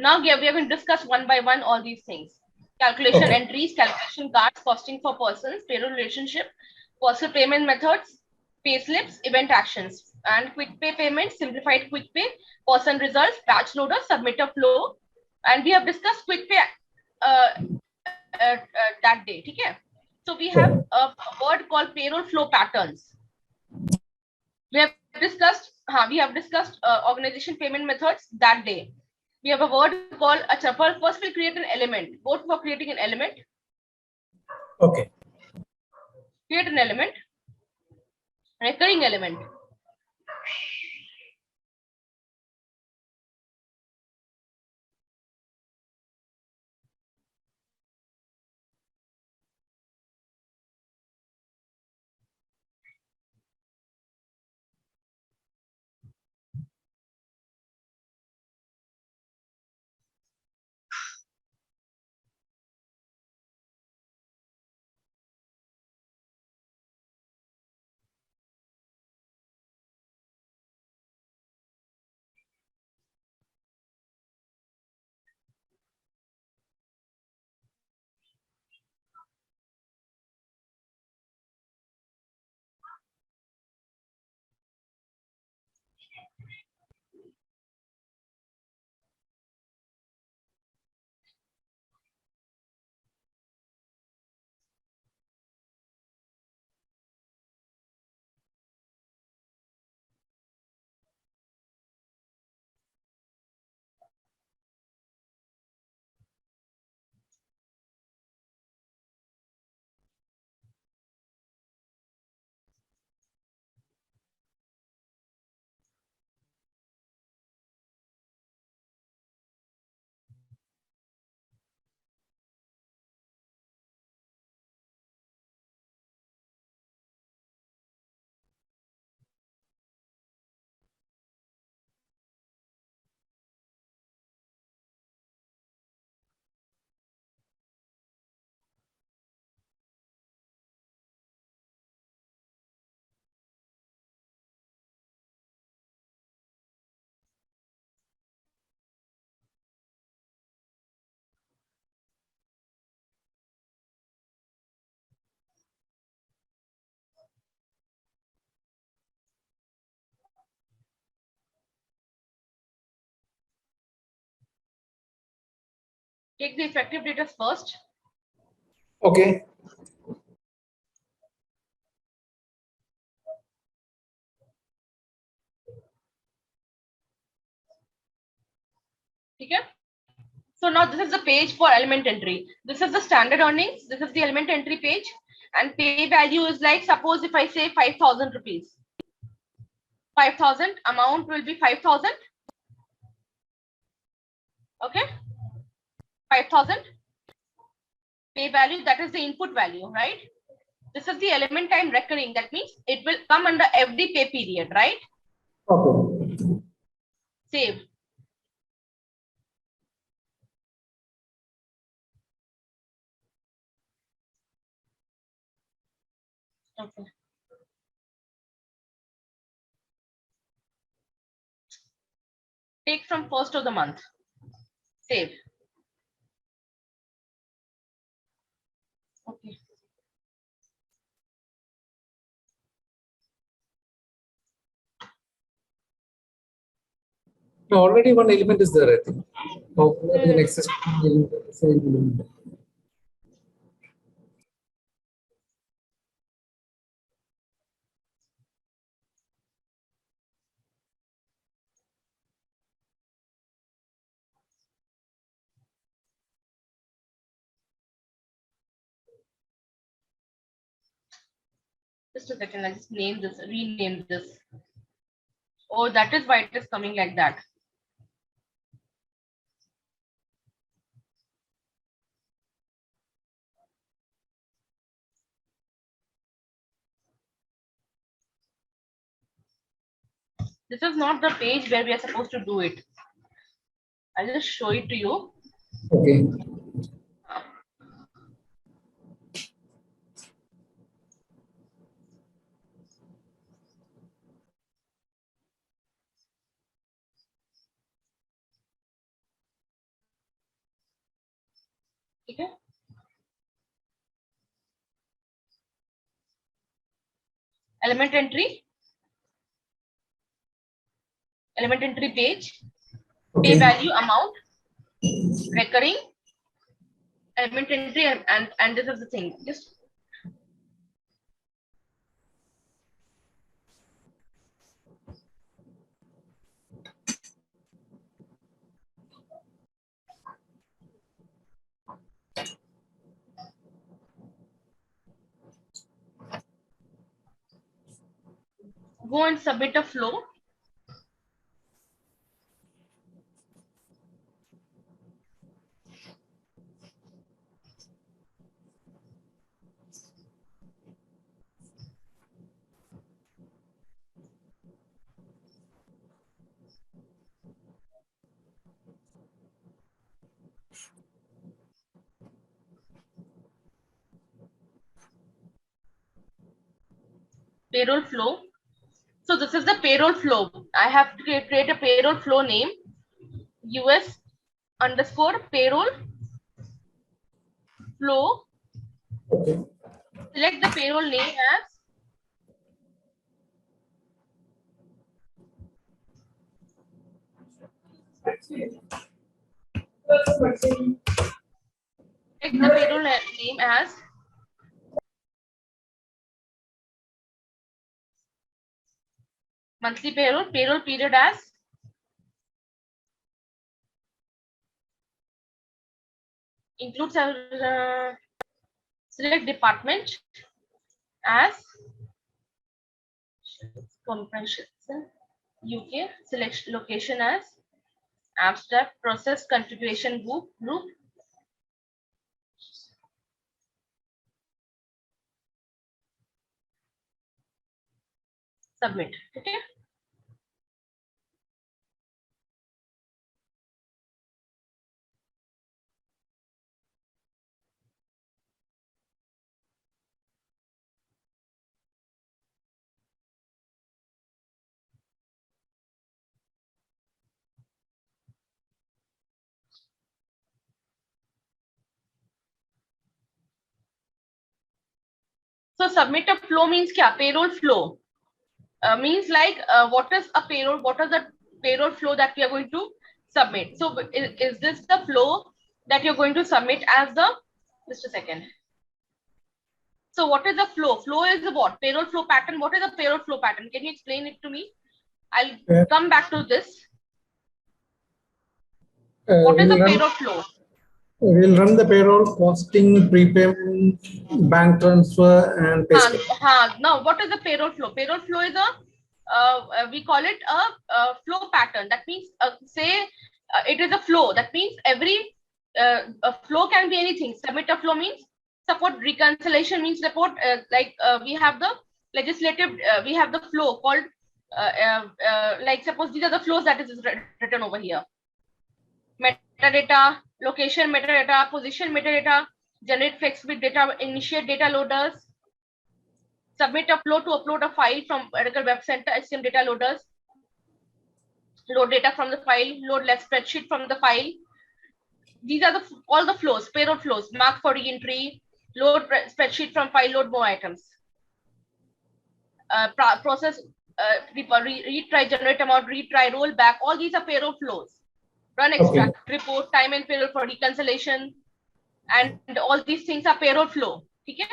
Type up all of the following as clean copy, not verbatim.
now we are going to discuss one by one all these things. Calculation entries, calculation cards, costing for persons, payroll relationship, personal payment methods, pay slips, event actions, and quick pay payments, simplified quick pay, person results, batch loader, submitter flow. And we have discussed quick pay that day. Okay? So we have a word called payroll flow patterns. We have discussed organization payment methods that day. We have a word called a chapel. First, we'll create an element. Vote for creating an element. Okay. Create an element. Recurring element. Take the effective date as first. Okay. Okay. So now this is the page for element entry. This is the standard earnings. This is the element entry page. And pay value is like, suppose if I say 5,000 rupees. 5,000 amount will be 5,000. Okay. 5,000. Pay value, that is the input value, right? This is the element time recurring. That means it will come under every pay period, right? Okay. Save. Okay. Take from first of the month. Save. Okay. No, already one element is there, I think. Oh, maybe the next same element. Just a second. Let's just name this, rename this. Oh, that is why it is coming like that. This is not the page where we are supposed to do it. I'll just show it to you. Okay. Element entry page, pay Okay. value, amount, recurring, element entry, and this is the thing. Just go and submit a flow. Payroll flow. So this is the payroll flow. I have to create a payroll flow name, US underscore payroll flow. Okay. Select the payroll name as monthly payroll period as includes select department as comprehensive UK, select location as abstract, process configuration group, submit. Okay. So submit a flow means kya? Payroll flow means like what is a payroll? What are the payroll flow that we are going to submit? So is this the flow that you're going to submit as the? Just a second. So what is the flow? Flow is what? Payroll flow pattern. What is a payroll flow pattern? Can you explain it to me? I'll come back to this. What is a payroll flow? We'll run the payroll, costing, prepayment, bank transfer, and payslip. Now, what is the payroll flow? Payroll flow is we call it a flow pattern. That means, say, it is a flow. That means every a flow can be anything. Submit a flow means support reconciliation means report. We have the legislative, we have the flow called like suppose these are the flows that is written over here. Metadata, location metadata, position metadata, generate flex with data, initiate data loaders, submit a flow to upload a file from Oracle Web Center, HCM data loaders, load data from the file, load less spreadsheet from the file. These are all the flows, payroll flows, mark for re-entry, load spreadsheet from file, load more items. Process, retry, generate amount, retry, roll back. All these are payroll flows. Run extract, report, time and payroll for reconciliation, and all these things are payroll flow. Okay.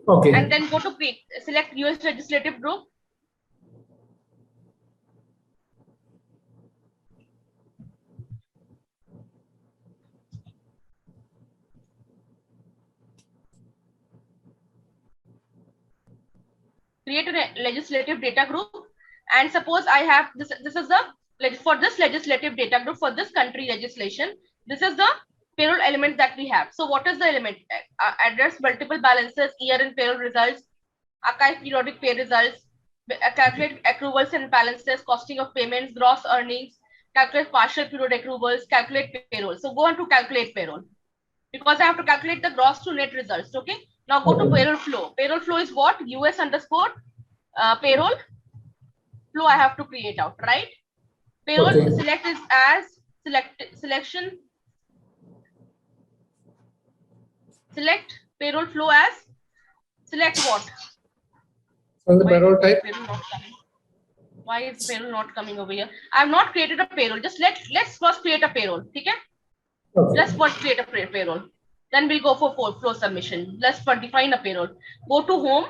Okay. And then go to select US legislative group. Create a legislative data group, and suppose I have this is the for this legislative data group for this country legislation, this is the payroll element that we have. So what is the element? Address multiple balances, year in payroll results, archive periodic pay results, calculate accruals and balances, costing of payments, gross earnings, calculate partial period accruals, calculate payroll. So go on to calculate payroll because I have to calculate the gross to net results. Okay. Now go to payroll flow. Payroll flow is what? US underscore payroll flow I have to create out, right? Payroll select is as selection. Select payroll flow as select what? On the payroll type. Why is payroll not coming over here? I have not created a payroll. Just let's first create a payroll. Okay? Okay. Let's first create a payroll. Then we'll go for flow submission. Let's define a payroll. Go to home.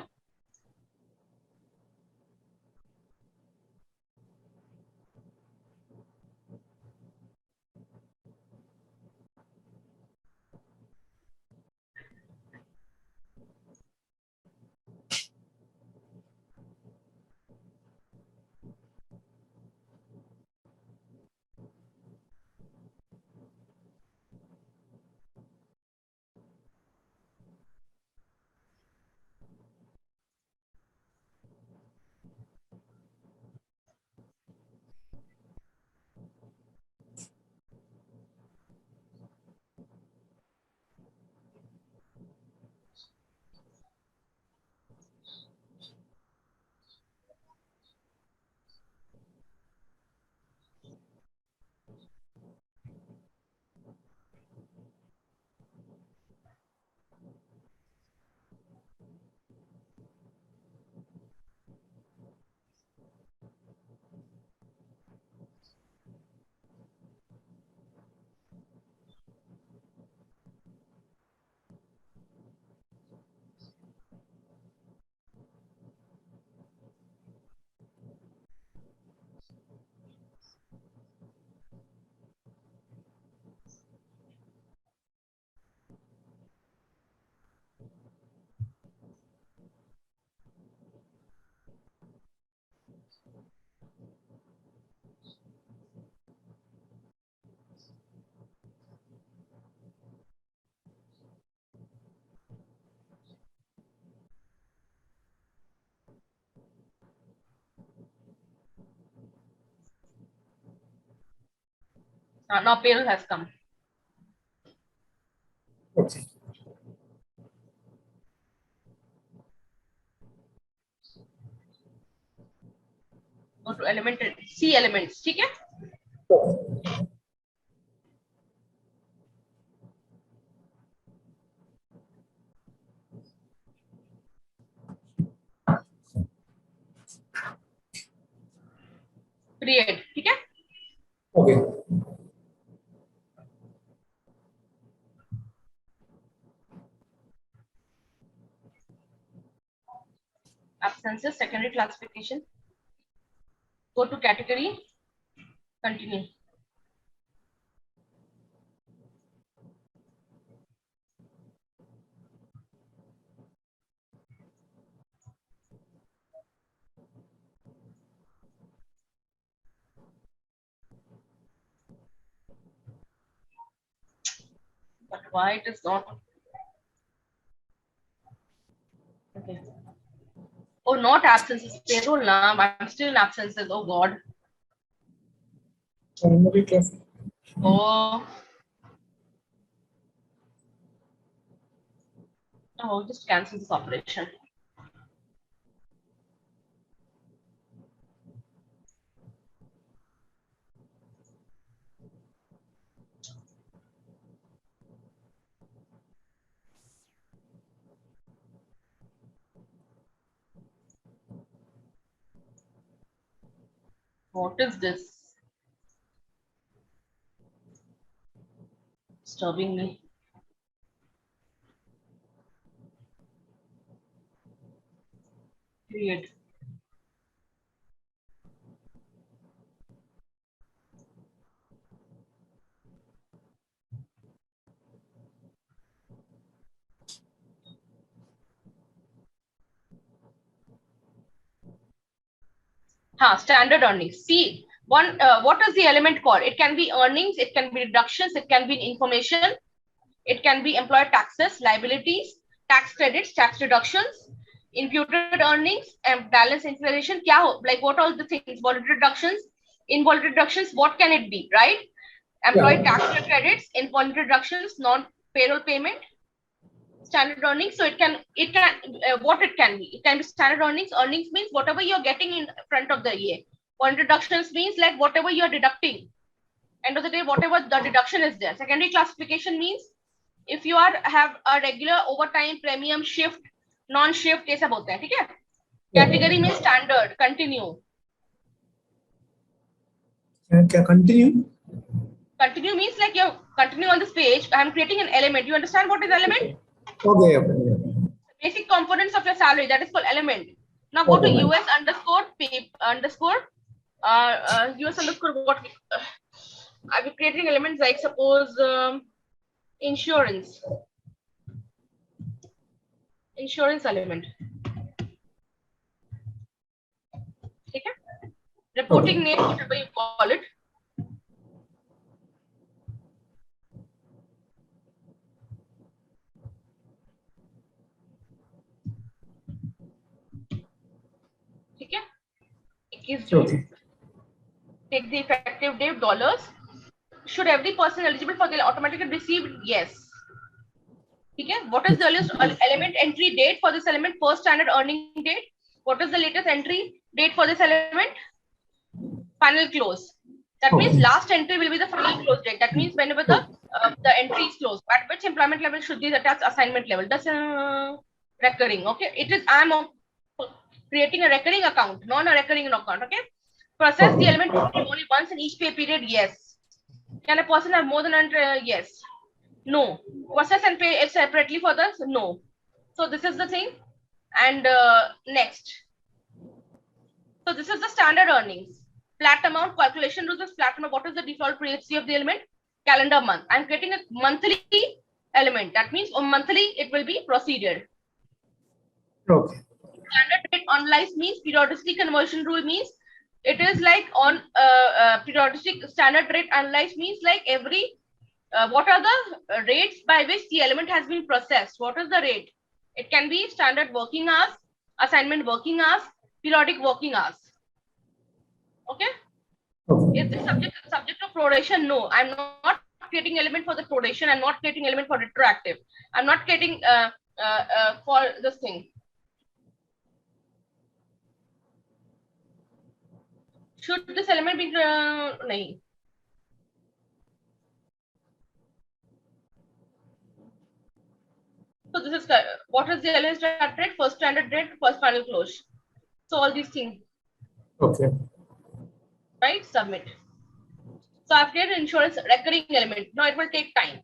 Now payroll has come. Okay. Go to element, C elements. Okay? Create. Okay? Okay. Absences, secondary classification. Go to category. Continue. But why it is not? Okay. Oh, not absences. Payroll now. I'm still in absences. Oh God. Primary class. Oh. Oh, just cancel this operation. What is this? Disturbing me. Period. Standard earnings. See, what is the element called? It can be earnings, it can be deductions, it can be information, it can be employer taxes, liabilities, tax credits, tax deductions, imputed earnings, and balance information. Like what all the things? Voluntary deductions, involuntary deductions. What can it be? Right? Employee tax credits, involuntary deductions, non-payroll payment, standard earnings. So it can what it can be. It can be standard earnings. Earnings means whatever you're getting in front of the year. Voluntary deductions means like whatever you're deducting. End of the day, whatever the deduction is there. Secondary classification means if you have a regular overtime, premium, shift, non-shift, ये सब होता है, ठीक है? Category means standard. Continue. Can continue? Continue means like you're continuing on this page. I'm creating an element. You understand what is element? Okay. Okay. Basic components of your salary. That is called element. Now go to Okay, ma'am. US underscore pay underscore US underscore what? I'll be creating elements like suppose insurance. Insurance element. Okay? Reporting Okay. name, whatever you call it. Okay? It gives you. Okay. Take the effective date dollars. Should every person eligible for the automatically receive? Yes. Okay. What is the earliest element entry date for this element? First standard earning date. What is the latest entry date for this element? Final close. That means Okay. last entry will be the final close date. That means whenever the entry is closed. At which employment level should be attached assignment level? That's recurring. Okay. It is I'm creating a recurring account, not a recurring account. Okay. Process the Okay. element only once in each pay period. Yes. Can a person have more than 100? Yes. No. Process and pay it separately for this? No. So this is the thing. And next. So this is the standard earnings. Flat amount calculation rules is flat amount. What is the default PHC of the element? Calendar month. I'm creating a monthly element. That means on monthly it will be proceeded. Okay. Standard rate analyzed means periodicity conversion rule means it is like on periodicity standard rate analyzed means like every what are the rates by which the element has been processed? What is the rate? It can be standard working hours, assignment working hours, periodic working hours. Okay. Okay. Is this subject of proration? No, I'm not creating element for the proration. I'm not creating element for retroactive. I'm not creating for this thing. Should this element be nahi? So this is what is the element start rate, first standard rate, first final close. So all these things, Okay. right? Submit. So I've created insurance recurring element. Now it will take time.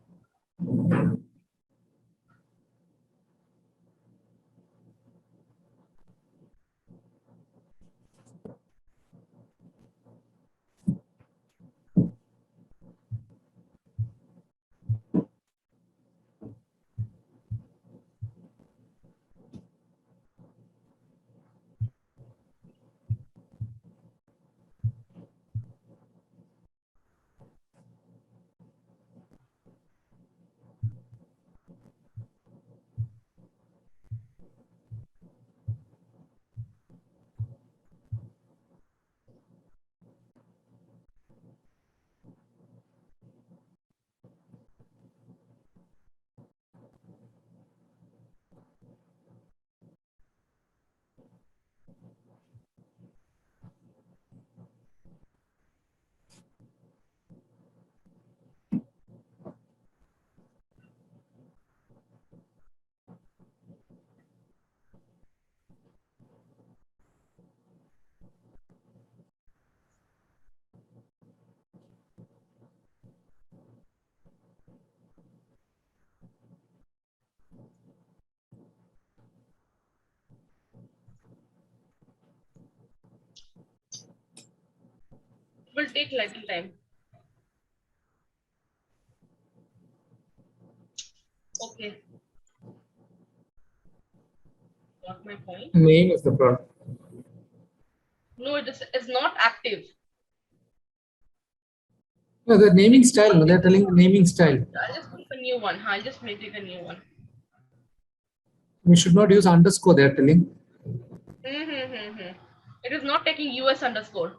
It will take little time. Okay. Got my point. Name is the product. No, it is not active. No, the naming style. No, they're telling the naming style. I'll just make a new one. I'll just make it a new one. We should not use underscore. They're telling. It is not taking US underscore.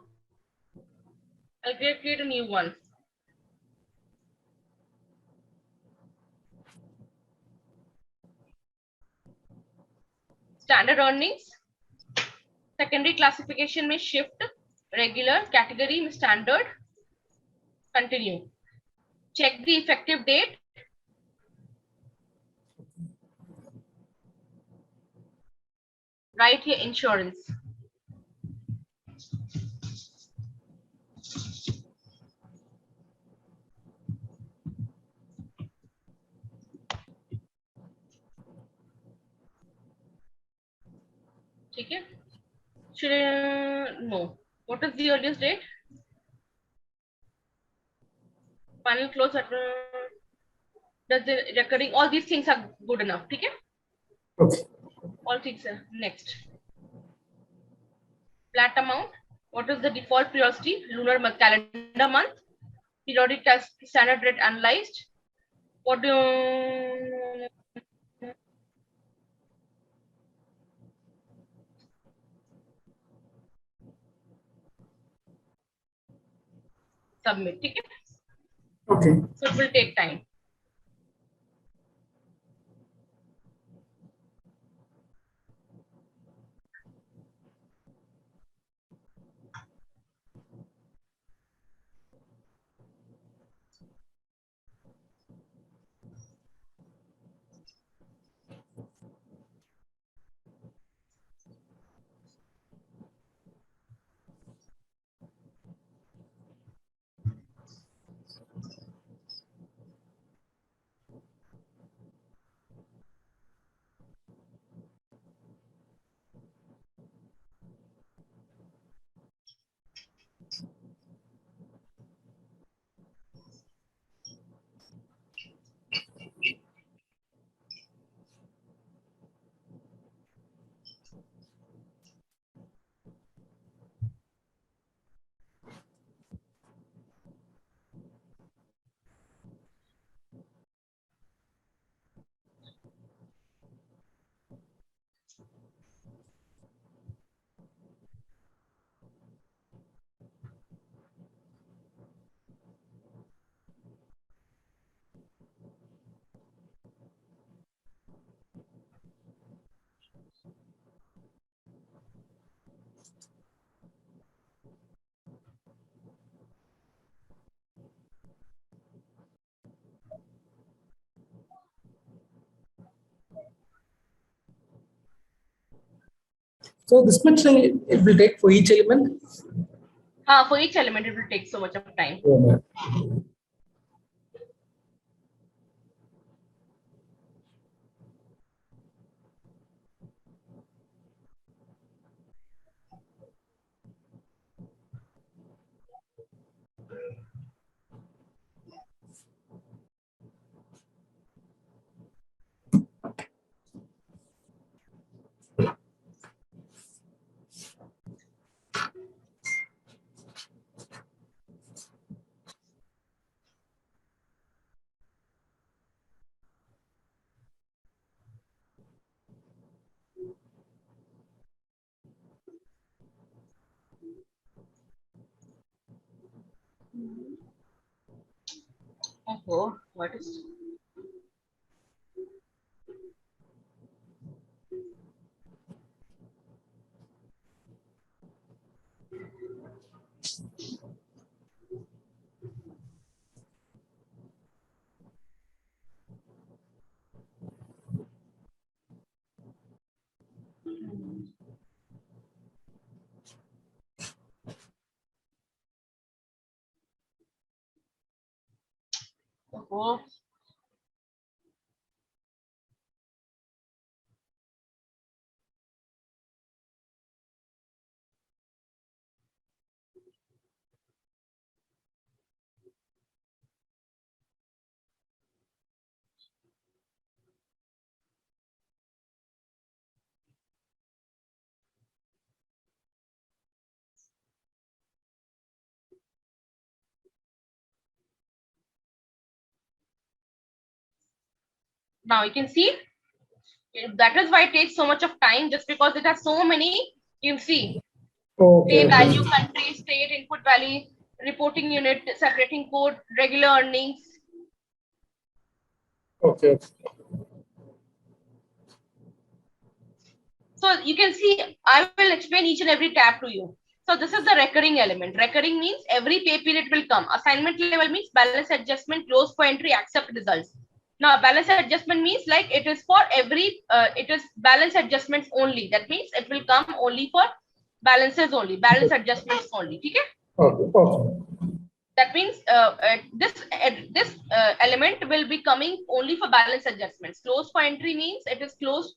I'll create a new one. Standard earnings. Secondary classification में shift, regular, category में standard. Continue. Check the effective date. Right here, insurance. Okay. Should no. What is the earliest date? Final close at does the recurring, all these things are good enough. Okay. Okay. All things are next. Flat amount. What is the default periodicity? Lunar month, calendar month. Periodic task standard rate analyzed. What do submit? Okay. Okay. So it will take time. So this much time it will take for each element? For each element, it will take so much of time. Oh, Oh, what is? Oh, now you can see that is why it takes so much of time, just because it has so many. You see, pay okay. value, country, state, input value, reporting unit, separating code, regular earnings. Okay. So you can see, I will explain each and every tab to you. So this is the recurring element. Recurring means every pay period will come. Assignment level means balance adjustment, close for entry, accept results. Now, balance adjustment means like it is for every, it is balance adjustments only. That means it will come only for balances only, balance adjustments only. Okay? Okay. Okay. That means this element will be coming only for balance adjustments. Close for entry means it is closed.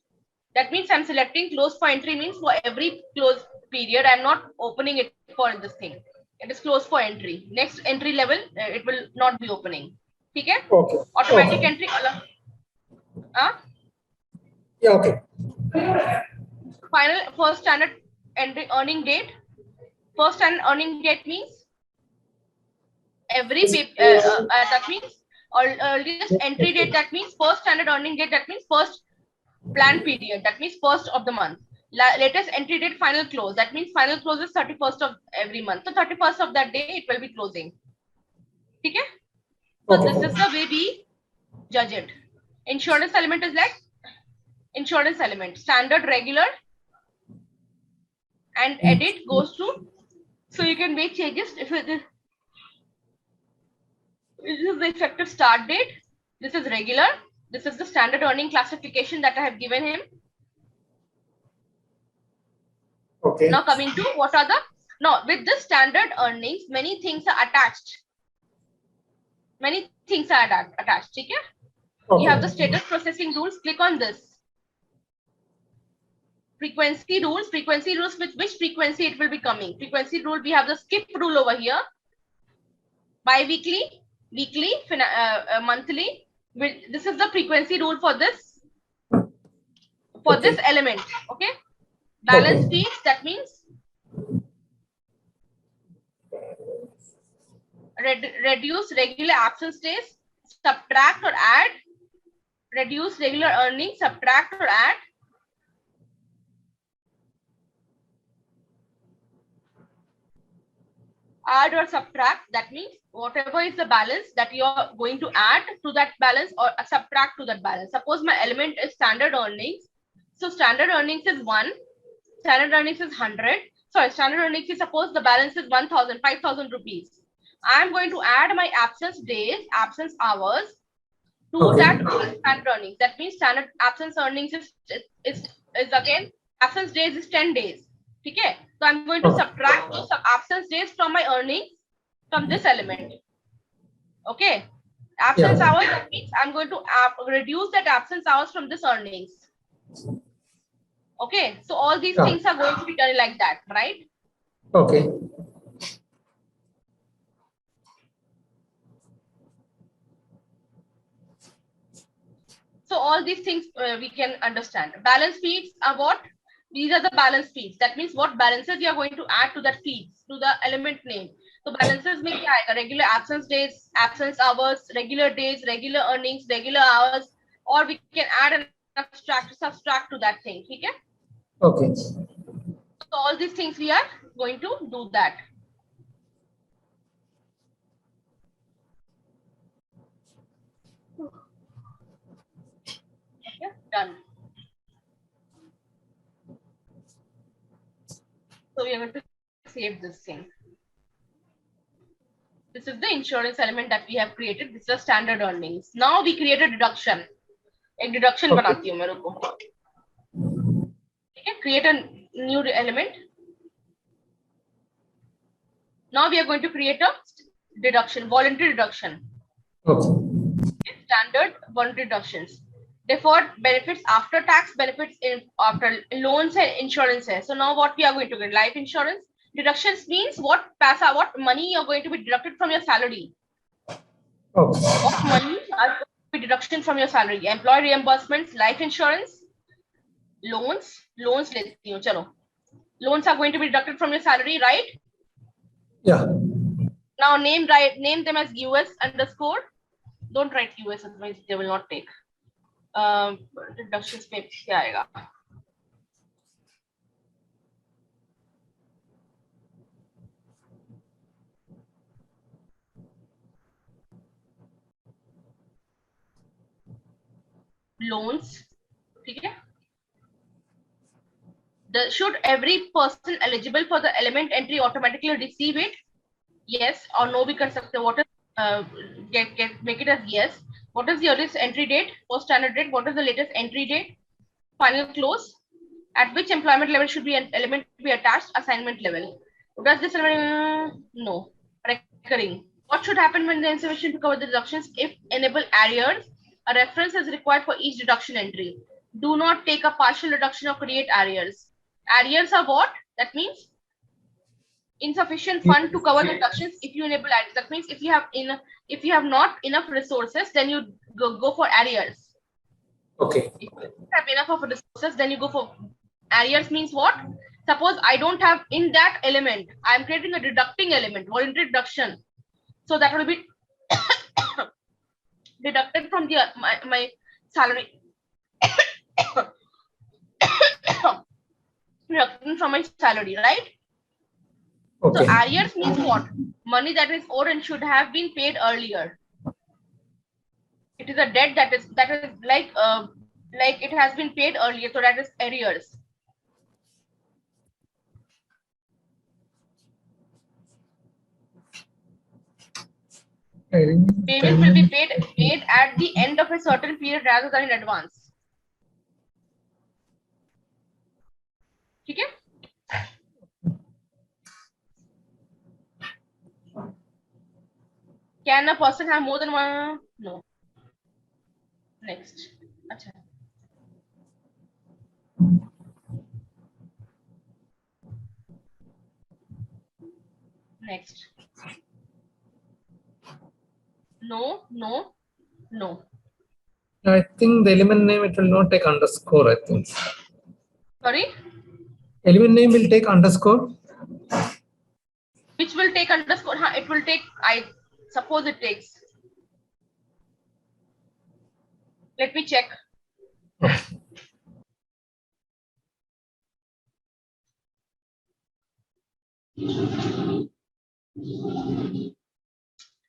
That means I'm selecting close for entry means for every close period. I'm not opening it for this thing. It is closed for entry. Next entry level, it will not be opening. Okay? Okay. Automatic Okay. entry. Uh, Yeah. Okay. Final first standard entry earning date. First standard earning date means every that means earliest entry date. That means first standard earning date. That means first planned period. That means first of the month. Latest entry date, final close. That means final close is 31st of every month. So 31st of that day it will be closing. Okay. So this is the way we judge it. Insurance element is like insurance element, standard, regular, and edit goes to. So you can make changes if it is. This is the effective start date. This is regular. This is the standard earning classification that I have given him. Okay. Now coming to what are the, now with the standard earnings, many things are attached. Many things are attached. Okay? Okay. You have the status processing rules. Click on this. Frequency rules. Frequency rules, with which frequency it will be coming. Frequency rule, we have the skip rule over here. Bi-weekly, weekly, monthly. This is the frequency rule for this. For Okay. this element. Okay? Balance Okay. feeds, that means reduce regular absence days, subtract or add, reduce regular earnings, subtract or add. Add or subtract, that means whatever is the balance that you are going to add to that balance or subtract to that balance. Suppose my element is standard earnings. So standard earnings is 1, standard earnings is 100. Sorry, standard earnings is, suppose the balance is 1,000, 5,000 rupees. I am going to add my absence days, absence hours to that standard earnings. That means standard absence earnings is again, absence days is 10 days. Okay? So I'm going to subtract those absence days from my earnings from this element. Okay? Absence hours, that means I'm going to reduce that absence hours from this earnings. Okay? So all these things are going to be done like that, right? Okay. So all these things we can understand. Balance feeds are what? These are the balance feeds. That means what balances you are going to add to that feeds, to the element name. So balances में क्या आएगा? Regular absence days, absence hours, regular days, regular earnings, regular hours, or we can add and subtract to that thing. Okay? Okay. So all these things we are going to do that. Okay, done. So we are going to save this thing. This is the insurance element that we have created. This is the standard earnings. Now we create a deduction. एक deduction बनाती हूँ मेरे को. Okay, create a new element. Now we are going to create a deduction, voluntary deduction. Okay. Standard voluntary deductions. Deferred benefits after tax, benefits after loans and insurance. So now what we are going to get? Life insurance. Deductions means what money you're going to be deducted from your salary. Okay. What money are going to be deduction from your salary? Employee reimbursements, life insurance, loans लेती हूँ, चलो. Loans are going to be deducted from your salary, right? Yeah. Now name them as US underscore. Don't write US, otherwise they will not take. Deductions में क्या आएगा? Loans, ठीक है? Should every person eligible for the element entry automatically receive it? Yes or no भी कर सकते. What is make it as yes. What is the earliest entry date? Post standard date. What is the latest entry date? Final close. At which employment level should be an element be attached? Assignment level. Does this element? No. Recurring. What should happen when the information to cover the deductions? If enable arrears, a reference is required for each deduction entry. Do not take a partial deduction or create arrears. Arrears are what? That means insufficient fund to cover the deductions. If you enable arrears, that means if you have not enough resources, then you go for arrears. Okay. If you have enough of resources, then you go for arrears. Means what? Suppose I don't have in that element, I am creating a deducting element, voluntary deduction. So that will be deducted from the my salary. Deducted from my salary, right? Okay. So arrears means what? Money that is owed and should have been paid earlier. It is a debt that is like it has been paid earlier, so that is arrears. Payment will be paid at the end of a certain period rather than in advance. Okay? Can a person have more than one? No. Next. Achha. Next. No, no, no. I think the element name, it will not take underscore, I think. Sorry? Element name will take underscore. Which will take underscore? It will take, I suppose it takes. Let me check.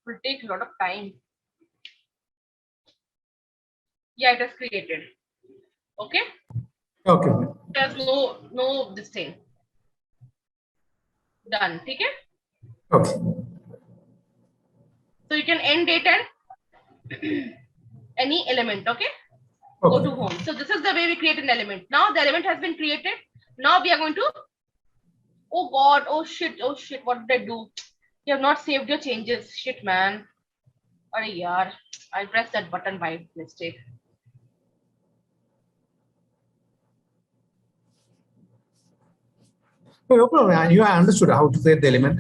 It will take a lot of time. Yeah, it is created. Okay? Okay. There's no this thing. Done. Okay? Okay. So you can end date and any element. Okay? Okay. Go to home. So this is the way we create an element. Now the element has been created. Now we are going to, oh God, oh shit, what did I do? You have not saved your changes. Shit, man. Arey yaar, I pressed that button by mistake. No problem. You understood how to save the element.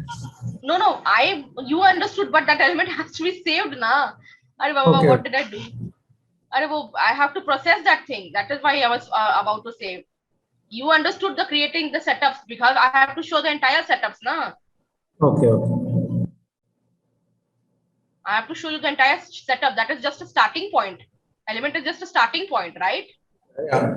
No, you understood, but that element has to be saved, na. Arey Baba, Okay. what did I do? I have to process that thing. That is why I was about to save. You understood the creating the setups because I have to show the entire setups, na. Okay. Okay. I have to show you the entire setup. That is just a starting point. Element is just a starting point, right? Yeah.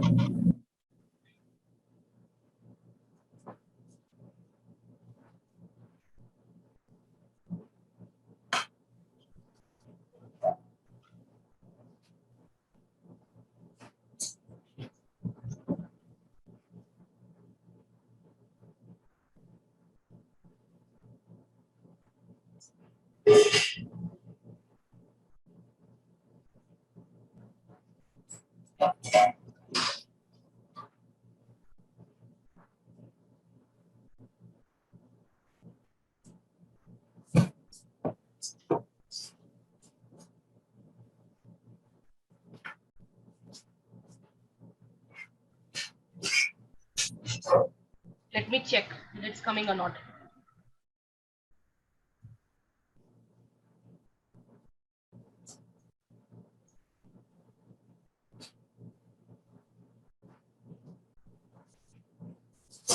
Let me check if it's coming or not.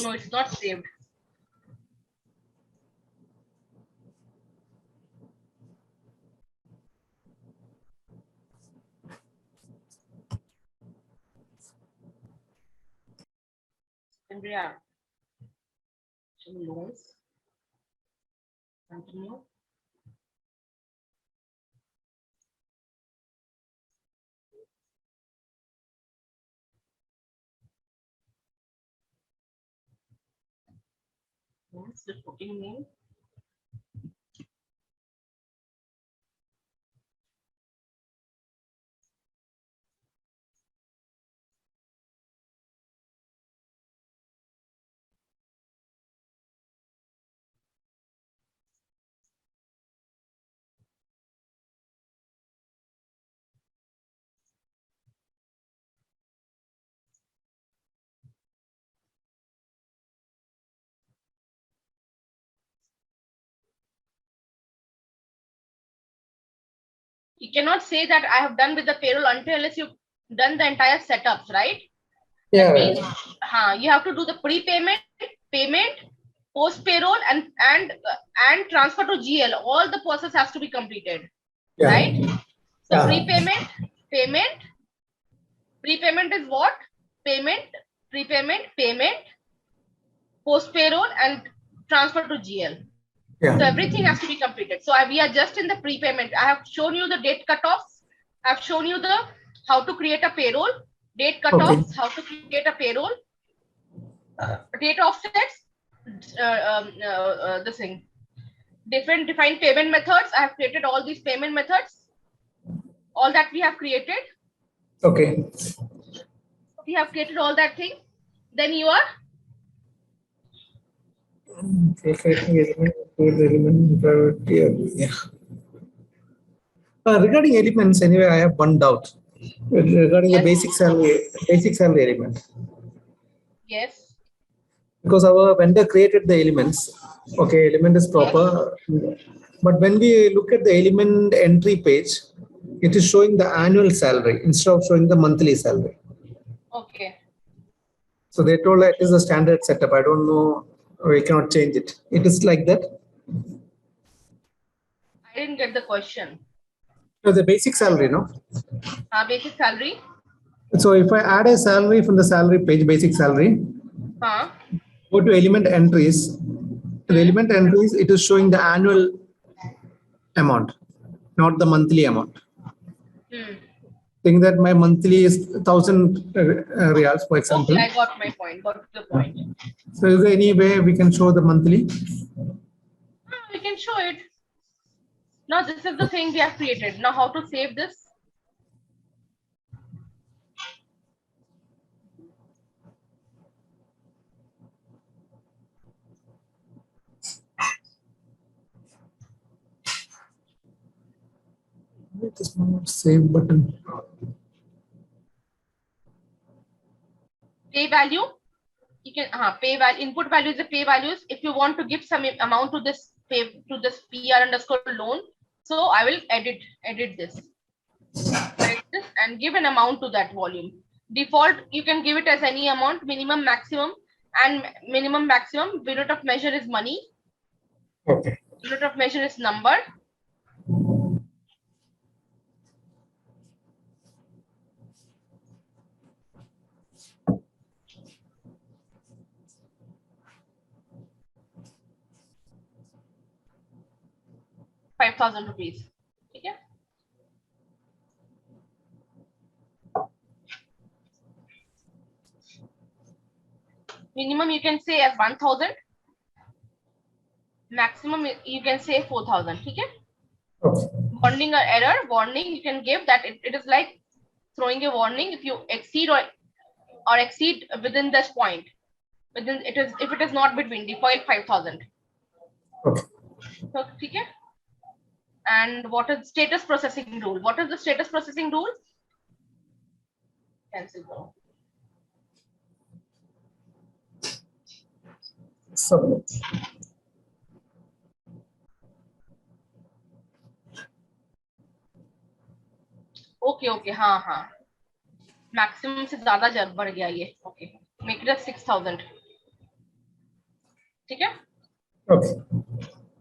No, it's not saved. Andrea, loans. Continue. Loans, the booking name. You cannot say that I have done with the payroll unless you've done the entire setups, right? Yeah. That means you have to do the prepayment, payment, post payroll, and transfer to GL. All the process has to be completed, Yeah. right? So Yeah. prepayment is what? Payment, post payroll, and transfer to GL. Yeah. So everything has to be completed. So we are just in the prepayment. I have shown you the date cutoffs. I've shown you the how to create a payroll, date cutoffs, how to create a payroll, date offsets, this thing, different defined payment methods. I have created all these payment methods. All that we have created. Okay. We have created all that thing. Then you are regarding elements, anyway, I have one doubt regarding the yes, basic salary element. yes, Because our vendor created the elements. Okay, element is proper. But when we look at the element entry page, it is showing the annual salary instead of showing the monthly salary. okay. So they told that it is a standard setup. I don't know, we cannot change it. It is like that. I didn't get the question. So the basic salary, no? Basic salary. So if I add a salary from the salary page, basic salary, go to element entries. The element entries, it is showing the annual amount, not the monthly amount. Think that my monthly is 1,000 reals, for example. Okay, I got my point. Got the point. So is there any way we can show the monthly? We can show it. Now this is the thing we have created. Now how to save this? It is not save button. Pay value. You can pay value. Input value is the pay values. If you want to give some amount to this PR underscore loan, so I will edit this and give an amount to that volume. Default, you can give it as any amount, minimum, maximum, and minimum, maximum. Unit of measure is money. Okay. Unit of measure is number. ₹5,000. Okay. Minimum you can say as 1,000. Maximum you can say 4,000. Okay. Warning or error. Warning you can give that it is like throwing a warning if you exceed or exceed within this point. Within it is if it is not between default 5,000. Okay. So okay. And what is status processing rule? What is the status processing rule? Cancel. Submit. Okay. हाँ. Maximum से ज़्यादा बढ़ गया ये. Okay. Make it as 6,000. ठीक है? Okay.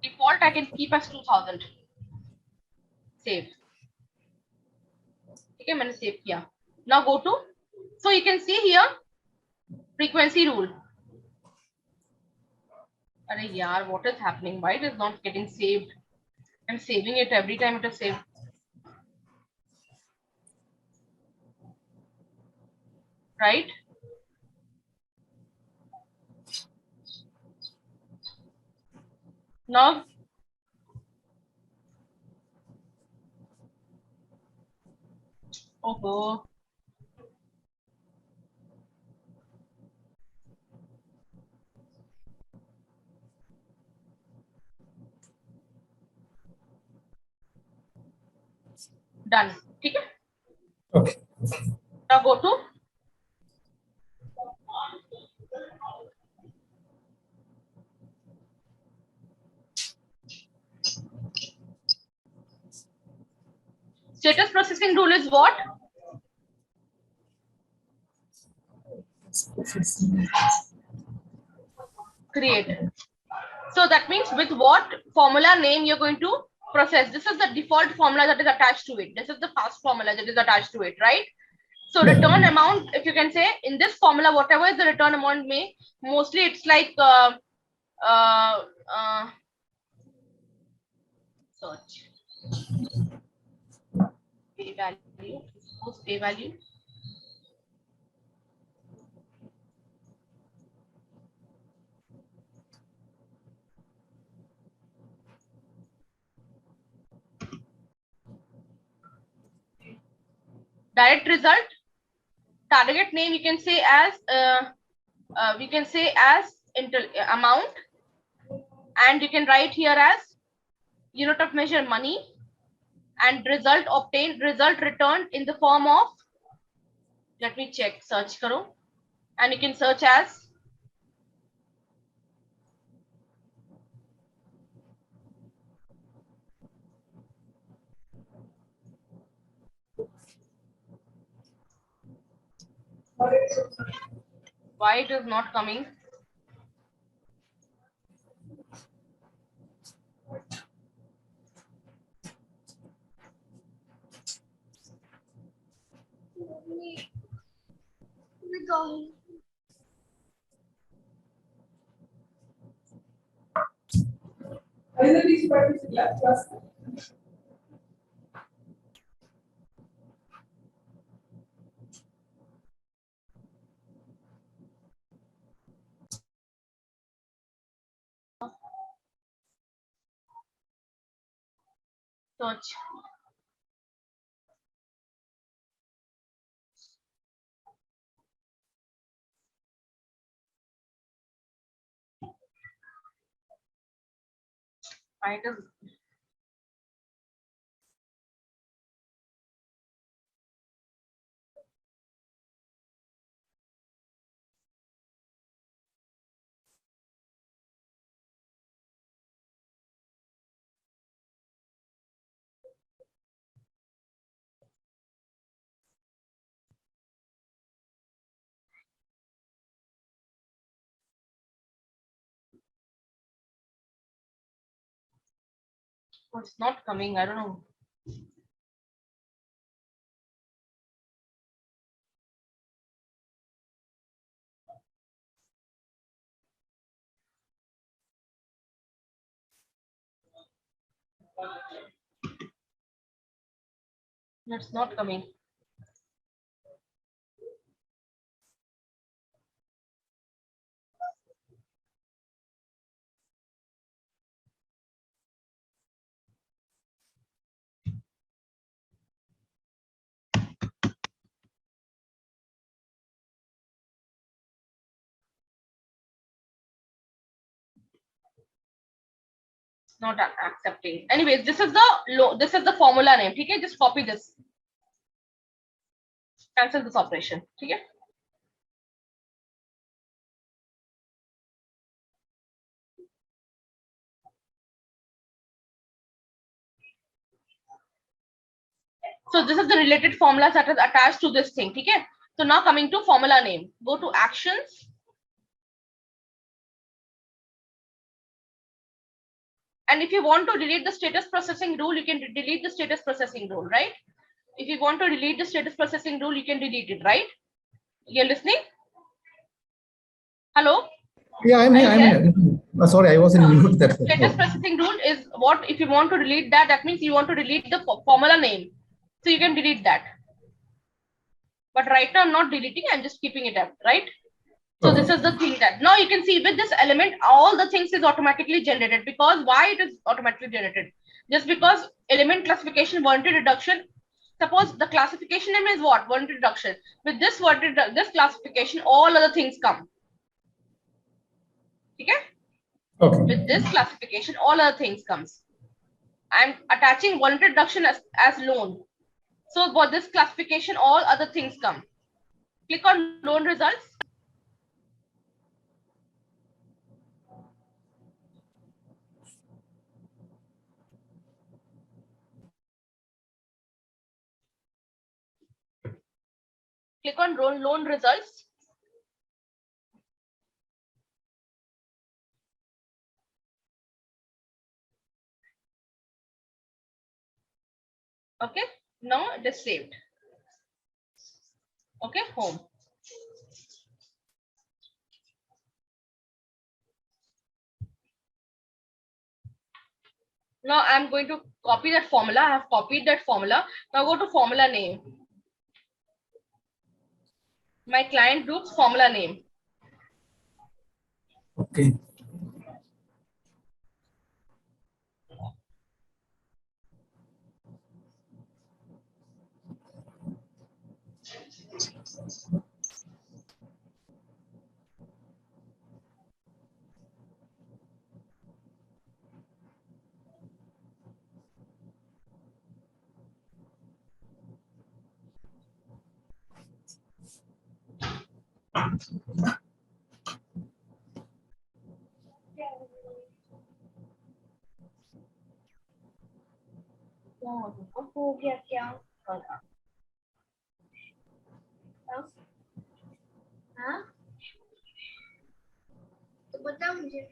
Default I can keep as 2,000. Save. ठीक है, मैंने save किया. Now go to. So you can see here frequency rule. अरे यार, what is happening? Why it is not getting saved? I'm saving it every time it is saved. Right? Now, oh, done. ठीक है? Okay. Now go to processing rule is what? Create. So that means with what formula name you're going to process. This is the default formula that is attached to it. This is the fast formula that is attached to it, right? So return amount, if you can say in this formula, whatever is the return amount mostly it's like search pay value, suppose pay value. Direct result, target name you can say as amount, and you can write here as unit of measure money, and result obtained, result returned in the form of, let me check, search karo, and you can search as why it is not coming. Search. Why it is it's not coming, I don't know. It's not coming. Not accepting. Anyways, this is the formula name. Okay, just copy this. Cancel this operation. Okay. So this is the related formulas that is attached to this thing. Okay. So now coming to formula name, go to actions. And if you want to delete the status processing rule, you can delete the status processing rule, right? If you want to delete the status processing rule, you can delete it, right? You're listening? Hello? Yeah, I'm here. Sorry, I was in mute. That status processing rule is what, if you want to delete that, that means you want to delete the formula name. So you can delete that. But right now I'm not deleting, I'm just keeping it up, right? So this is the thing that now you can see with this element, all the things is automatically generated. Because why it is automatically generated? Just because element classification warranty reduction. Suppose the classification name is what? Warranty reduction. With this this classification, all other things come. Okay? With this classification, all other things comes. I'm attaching warranty reduction as loan. So for this classification, all other things come. Click on loan results. Click on loan results. Okay, now it is saved. Okay, home. Now I'm going to copy that formula. I have copied that formula. Now go to formula name. My client group's formula name. Okay. हो गया क्या? हाँ? तो बता मुझे.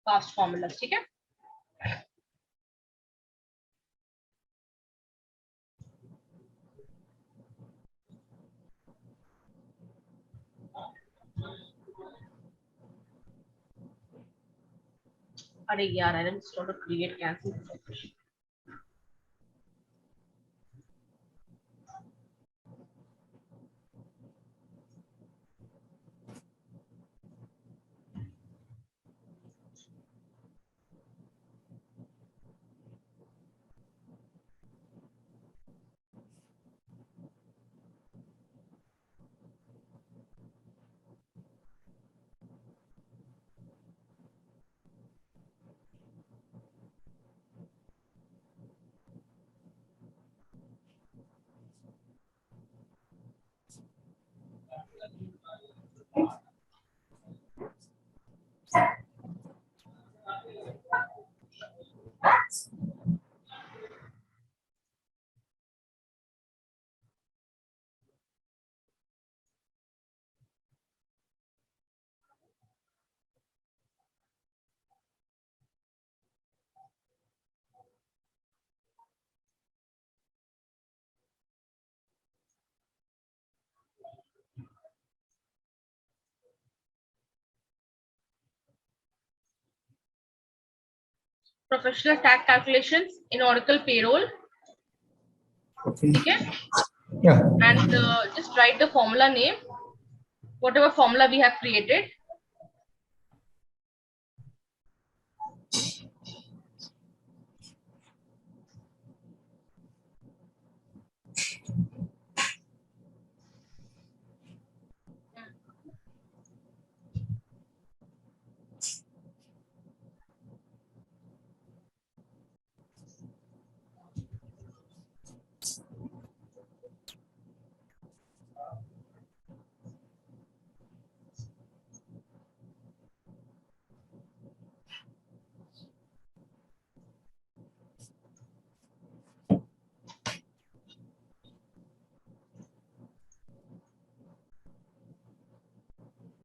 Past formulas, ठीक है? अरे यार, I didn't start to create cancel. Professional tax calculations in Oracle payroll. Okay. Okay. Yeah. And just write the formula name, whatever formula we have created.